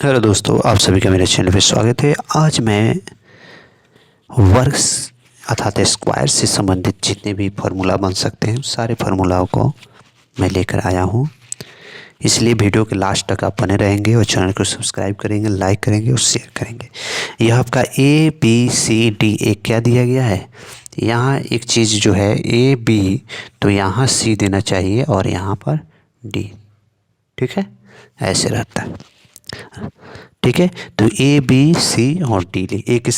Hello दोस्तों, आप सभी का मेरे चैनल पे स्वागत है। आज मैं वर्ग्स अर्थात स्क्वायर से संबंधित जितने भी फार्मूला बन सकते हैं सारे फार्मूलाओं को मैं लेकर आया हूं। इसलिए वीडियो के लास्ट तक आप बने रहेंगे और चैनल को सब्सक्राइब करेंगे, लाइक करेंगे और शेयर करेंगे। यह आपका ए बी सी डी एक क्या दिया गया है, यहाँ एक चीज़ जो है ए बी, तो यहाँ सी देना चाहिए और यहाँ पर डी। ठीक है, ऐसे रहता है। ठीक है, तो ए बी सी और डी एक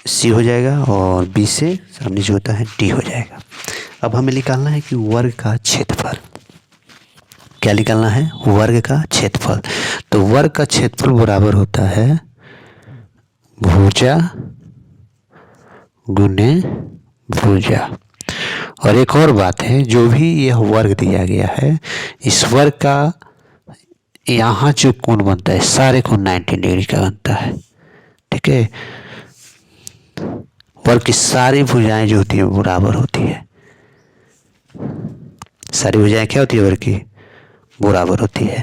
सी हो जाएगा और बी से सामने जो होता है डी हो जाएगा। अब हमें निकालना है कि वर्ग का क्षेत्रफल। क्या निकालना है? वर्ग का क्षेत्रफल। तो वर्ग का क्षेत्रफल बराबर होता है भुजा गुने भुजा। और एक और बात है, जो भी यह वर्ग दिया गया है इस वर्ग का यहाँ जो कोण बनता है सारे कोण 90 डिग्री का बनता है। ठीक है, वर्ग की सारी भुजाएं जो होती है बराबर होती है। सारी भुजाएं क्या होती है? वर्ग की बराबर होती है।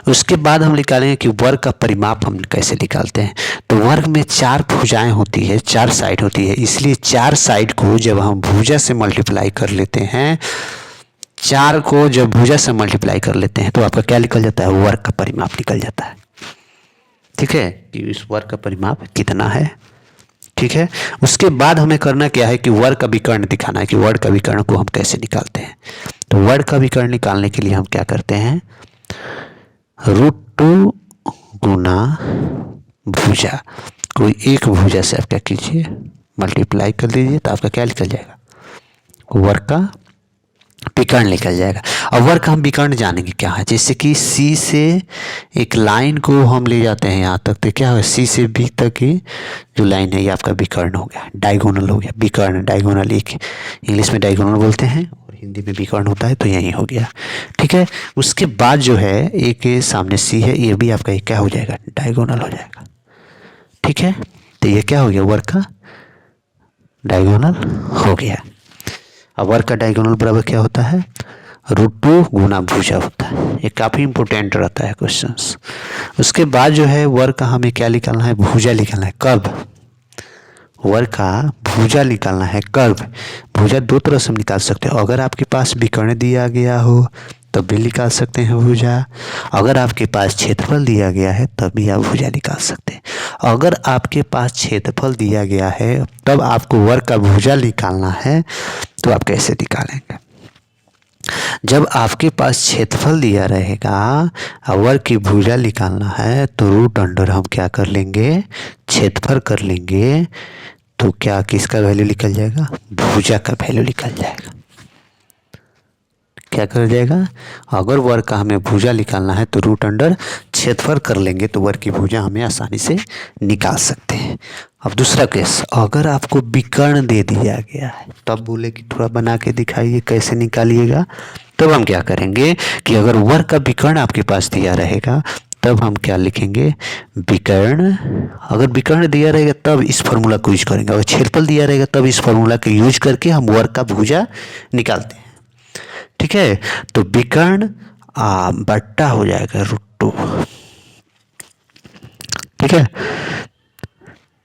उसके बाद हम निकालेंगे कि वर्ग का परिमाप हम कैसे निकालते हैं। तो वर्ग में 4 भुजाएं होती है, 4 साइड होती है, इसलिए 4 साइड को जब हम भुजा से मल्टीप्लाई कर लेते हैं, 4 को जब भुजा से मल्टीप्लाई कर लेते हैं तो आपका क्या निकल जाता है? वर्ग का परिमाप निकल जाता है। ठीक है, कि इस वर्ग का परिमाप कितना है। ठीक है, उसके बाद हमें करना क्या है कि वर्ग का विकर्ण दिखाना है कि वर्ग का विकर्ण को हम कैसे निकालते हैं। तो वर्ग का विकर्ण निकालने के लिए हम क्या करते हैं, √2 गुना भुजा, कोई एक भुजा से आप क्या कीजिए मल्टीप्लाई कर दीजिए, तो आपका क्या निकल जाएगा? वर्ग का विकर्ण निकल जाएगा। और वर्ग का हम विकर्ण जानेंगे क्या है। जैसे कि सी से एक लाइन को हम ले जाते हैं यहाँ तक, तो क्या है? सी से बी तक की जो लाइन है ये आपका विकर्ण हो गया, डायगोनल हो गया। विकर्ण डायगोनल एक इंग्लिश में डायगोनल बोलते हैं और हिंदी में विकर्ण होता है, तो यही हो गया। ठीक है, उसके बाद जो है एक सामने सी है, ये भी आपका क्या हो जाएगा? डायगोनल हो जाएगा। ठीक है, तो ये क्या हो गया? वर्ग का डायगोनल हो गया। अब वर्ग का डायगोनल बराबर क्या होता है? √2 गुना भुजा होता है। ये काफ़ी इंपॉर्टेंट रहता है क्वेश्चंस। उसके बाद जो है वर्ग का हमें क्या निकालना है? भुजा निकालना है। कब? वर्ग का भुजा निकालना है। कब? भुजा दो तरह से हम निकाल सकते हो। अगर आपके पास विकर्ण दिया गया हो तब भी निकाल सकते हैं भुजा। अगर आपके पास क्षेत्रफल दिया गया है तब भी आप भुजा निकाल सकते हैं। अगर आपके पास क्षेत्रफल दिया गया है तब आपको वर्ग का भुजा निकालना है, तो आप कैसे निकालेंगे? जब आपके पास क्षेत्रफल दिया रहेगा और वर्ग की भुजा निकालना है तो रूट अंडर हम क्या कर लेंगे? क्षेत्रफल कर लेंगे। तो क्या किसका वैल्यू निकल जाएगा? भुजा का वैल्यू निकल जाएगा। क्या कर जाएगा? अगर वर्ग का हमें भुजा निकालना है तो रूट अंडर क्षेत्रफल कर लेंगे, तो वर्ग की भुजा हमें आसानी से निकाल सकते हैं। अब दूसरा केस, अगर आपको विकर्ण दे दिया गया है तब बोले कि थोड़ा बना के दिखाइए कैसे निकालिएगा। तब हम क्या करेंगे कि अगर वर्ग का विकर्ण आपके पास दिया रहेगा तब हम क्या लिखेंगे? विकर्ण। अगर विकर्ण दिया रहेगा तब इस फार्मूला को यूज करेंगे। अगर क्षेत्रफल दिया रहेगा तब इस फार्मूला को यूज करके हम वर्ग का भुजा निकालते हैं। ठीक है, तो विकर्ण बट्टा हो जाएगा √2। ठीक है,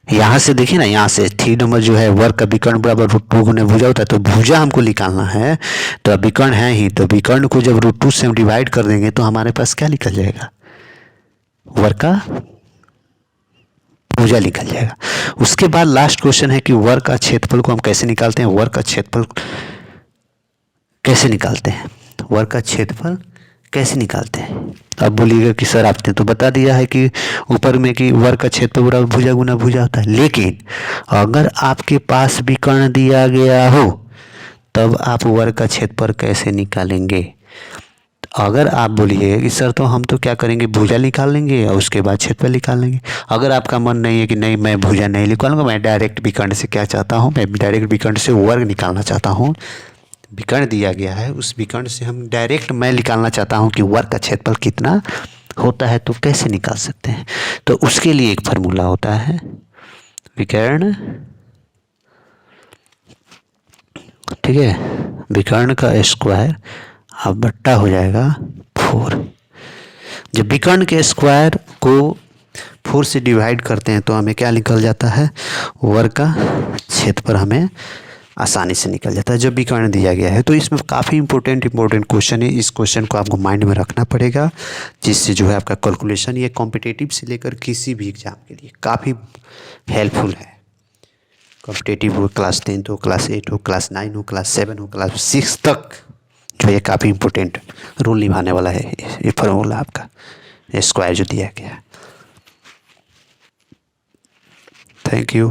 यहां से देखिए ना, यहां से 3 नंबर जो है वर्ग का विकर्ण बराबर √2 गुने भुजा होता है। तो भुजा हमको निकालना है, तो अब विकर्ण है ही, तो विकर्ण को जब √2 से हम डिवाइड कर देंगे तो हमारे पास क्या निकल जाएगा? वर्ग का भुजा निकल जाएगा। उसके बाद लास्ट क्वेश्चन है कि वर्ग का क्षेत्रफल को हम कैसे निकालते हैं। वर्ग का क्षेत्रफल कैसे निकालते हैं? वर्ग का क्षेत्रफल कैसे निकालते हैं? अब बोलिएगा कि सर आपने तो बता दिया है कि ऊपर में कि वर्ग का क्षेत्रफल बराबर भुजा गुना भुजा होता है, लेकिन अगर आपके पास विकर्ण दिया गया हो तब आप वर्ग का क्षेत्रफल कैसे निकालेंगे? अगर आप बोलिए कि सर तो हम तो क्या करेंगे, भुजा निकाल लेंगे और उसके बाद क्षेत्रफल निकाल लेंगे। अगर आपका मन नहीं है कि नहीं मैं भुजा नहीं निकालूंगा, मैं डायरेक्ट विकर्ण से क्या चाहता हूँ, मैं डायरेक्ट विकर्ण से वर्ग निकालना चाहता हूँ, विकर्ण दिया गया है उस विकर्ण से हम डायरेक्ट मैं निकालना चाहता हूं कि वर्ग का क्षेत्रफल कितना होता है, तो कैसे निकाल सकते हैं? तो उसके लिए एक फार्मूला होता है विकर्ण। ठीक है, विकर्ण का स्क्वायर अब बट्टा हो जाएगा 4। जब विकर्ण के स्क्वायर को 4 से डिवाइड करते हैं तो हमें क्या निकल जाता है, वर्ग का क्षेत्रफल हमें आसानी से निकल जाता है जब विकर्ण दिया गया है। तो इसमें काफ़ी इंपॉर्टेंट क्वेश्चन है। इस क्वेश्चन को आपको माइंड में रखना पड़ेगा, जिससे जो है आपका कैलकुलेशन ये कॉम्पिटिटिव से लेकर किसी भी एग्जाम के लिए काफ़ी हेल्पफुल है। कॉम्पिटिटिव हो, क्लास 10 हो, क्लास 8 हो, क्लास 9 हो, क्लास 7 हो, क्लास 6 तक जो ये काफ़ी इंपॉर्टेंट रोल निभाने वाला है ये फॉर्मूला आपका स्क्वायर जो दिया गया है। Thank you.